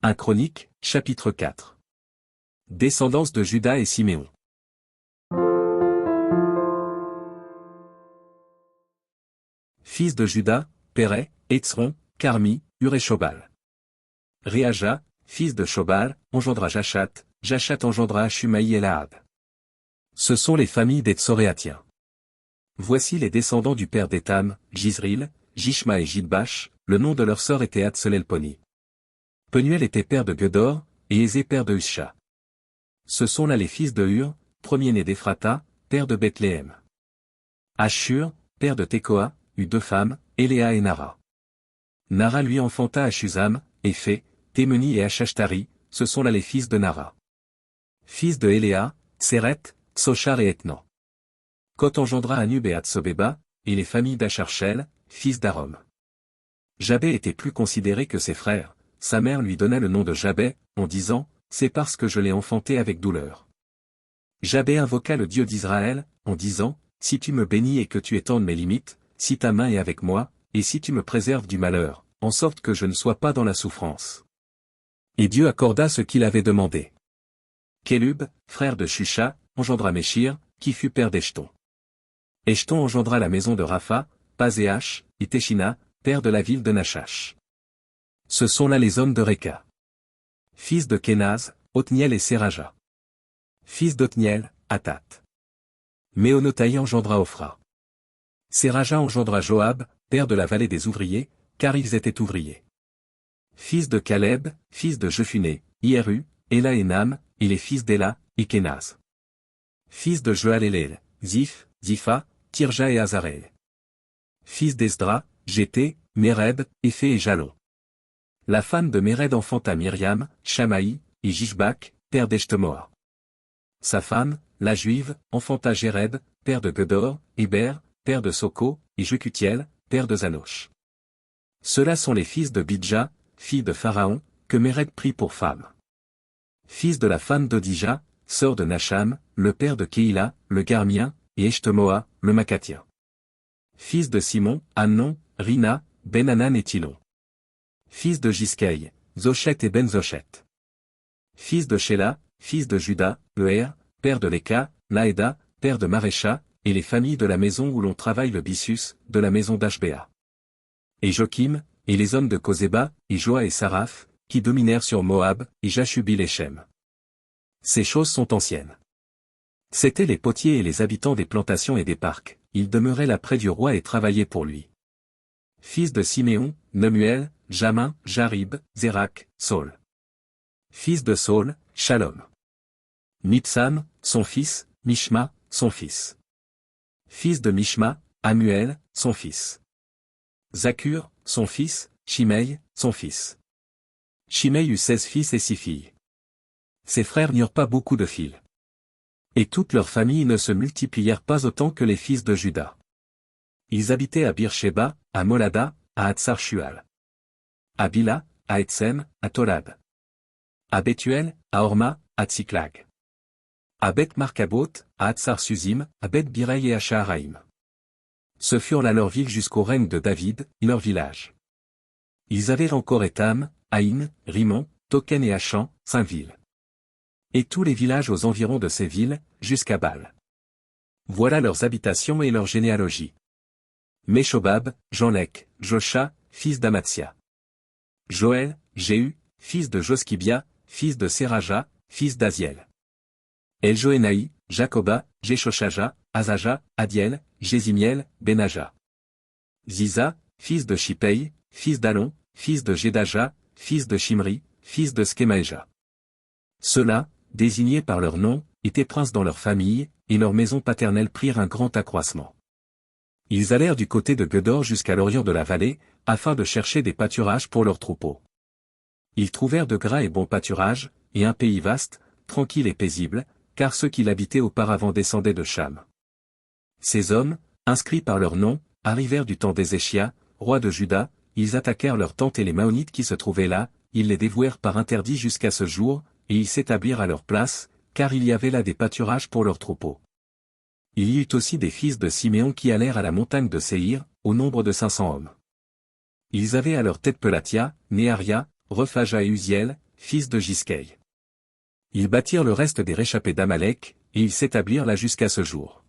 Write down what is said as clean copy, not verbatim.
1 Chroniques, chapitre 4. Descendance de Juda et Siméon. Fils de Juda, Pérez, Étzron, Carmi, Ur-et-Shobal. Réaja, fils de Shobal, engendra Jachat, Jachat engendra Ashumaï et Lahab. Ce sont les familles des Tsoréatiens. Voici les descendants du père d'Étam, Jizril, Jishma et Jidbash, le nom de leur sœur était Hatzelelponi. Penuel était père de Gedor, et Ézé père de Husha. Ce sont là les fils de Hur, premier-né d'Ephrata, père de Bethléem. Ashur, père de Tekoa, eut 2 femmes, Éléa et Nara. Nara lui enfanta Ashuzam, Éphé, Témeni et Ashashtari, ce sont là les fils de Nara. Fils de Éléa, Tseret, Tsochar et Ethnan. Kot engendra Anub et Hatsobeba, et les familles d'Acharchel, fils d'Arom. Jabé était plus considéré que ses frères, sa mère lui donna le nom de Jabé, en disant, c'est parce que je l'ai enfanté avec douleur. Jabé invoqua le Dieu d'Israël, en disant, si tu me bénis et que tu étendes mes limites, si ta main est avec moi, et si tu me préserves du malheur, en sorte que je ne sois pas dans la souffrance. Et Dieu accorda ce qu'il avait demandé. Kélub, frère de Shusha, engendra Méchir, qui fut père d'Eshton. Eshton engendra la maison de Rapha, Pazéach, et Téchina, père de la ville de Nachash. Ce sont là les hommes de Réka. Fils de Kénaz, Othniel et Séraja. Fils d'Othniel, Athat. Méonotaï engendra Ophra. Séraja engendra Joab, père de la vallée des ouvriers, car ils étaient ouvriers. Fils de Caleb, fils de Jephuné, Hieru, Éla et Nam, et les fils d'Éla, et Kénaz. Fils de Joalélel, Ziph, Zipha, Tirja et Azarel. Fils d'Esdra, Jété, Méred, Éphé et Jalon. La femme de Méred enfanta Myriam, Shamaï, et Jishbak, père d'Eshtemoa. Sa femme, la Juive, enfanta Jéred, père de Gedor, Héber, père de Soko, et Jekutiel, père de Zanosh. Ceux-là sont les fils de Bidja, fille de Pharaon, que Méred prit pour femme. Fils de la femme d'Odija, sœur de Nacham, le père de Kéila, le Garmien, et Eshtemoa, le Makatien. Fils de Simon, Amnon, Rina, Ben-Hanan et Tilon. Fils de Jiskei, Zochet et Ben-Zochet. Fils de Shéla, fils de Juda, Eher, père de Léka, Naéda, père de Marécha, et les familles de la maison où l'on travaille le byssus, de la maison d'Ashbéa. Et Jokim, et les hommes de Kozéba, et Joa et Saraph, qui dominèrent sur Moab, et Jashubil et Shem. Ces choses sont anciennes. C'étaient les potiers et les habitants des plantations et des parcs, ils demeuraient là près du roi et travaillaient pour lui. Fils de Siméon, Nemuel, Jamin, Jarib, Zérak, Saul. Fils de Saul, Shalom. Mibsam, son fils, Mishma, son fils. Fils de Mishma, Amuel, son fils. Zakur, son fils, Shimei, son fils. Shimei eut 16 fils et 6 filles. Ses frères n'eurent pas beaucoup de filles. Et toutes leurs familles ne se multiplièrent pas autant que les fils de Juda. Ils habitaient à Beersheba, à Molada, à Hatsar-Shual. À Bila, à Etsem, à Tolad. À Bethuel, à Horma, à Tsiklag. À Beth-Markabot, à Hatsar-Suzim, à Beth-Birei et à Shaharaïm. Ce furent là leurs villes jusqu'au règne de David, leurs villages. Ils avaient encore Étam, Haïn, Rimon, Token et Achan, 5 villes. Et tous les villages aux environs de ces villes, jusqu'à Bâle. Voilà leurs habitations et leurs généalogies. Meshobab, Janlek, Josha, fils d'Amatsia. Joël, Jéhu, fils de Joskibia, fils de Séraja, fils d'Aziel. Eljoénaï, Jacoba, Jeshoshaja, Azaja, Adiel, Jésimiel, Benaja. Ziza, fils de Shipei, fils d'Alon, fils de Jedaja, fils de Shimri, fils de Skemaéja. Ceux-là, désignés par leur nom, étaient princes dans leur famille, et leurs maisons paternelles prirent un grand accroissement. Ils allèrent du côté de Gedor jusqu'à l'orient de la vallée, afin de chercher des pâturages pour leurs troupeaux. Ils trouvèrent de gras et bons pâturages, et un pays vaste, tranquille et paisible, car ceux qui l'habitaient auparavant descendaient de Cham. Ces hommes, inscrits par leur nom, arrivèrent du temps d'Ézéchia, roi de Juda, ils attaquèrent leurs tentes et les Maonites qui se trouvaient là, ils les dévouèrent par interdit jusqu'à ce jour, et ils s'établirent à leur place, car il y avait là des pâturages pour leurs troupeaux. Il y eut aussi des fils de Siméon qui allèrent à la montagne de Séhir, au nombre de 500 hommes. Ils avaient à leur tête Pelatia, Néaria, Rephaja et Uziel, fils de Gisquei. Ils bâtirent le reste des réchappés d'Amalek, et ils s'établirent là jusqu'à ce jour.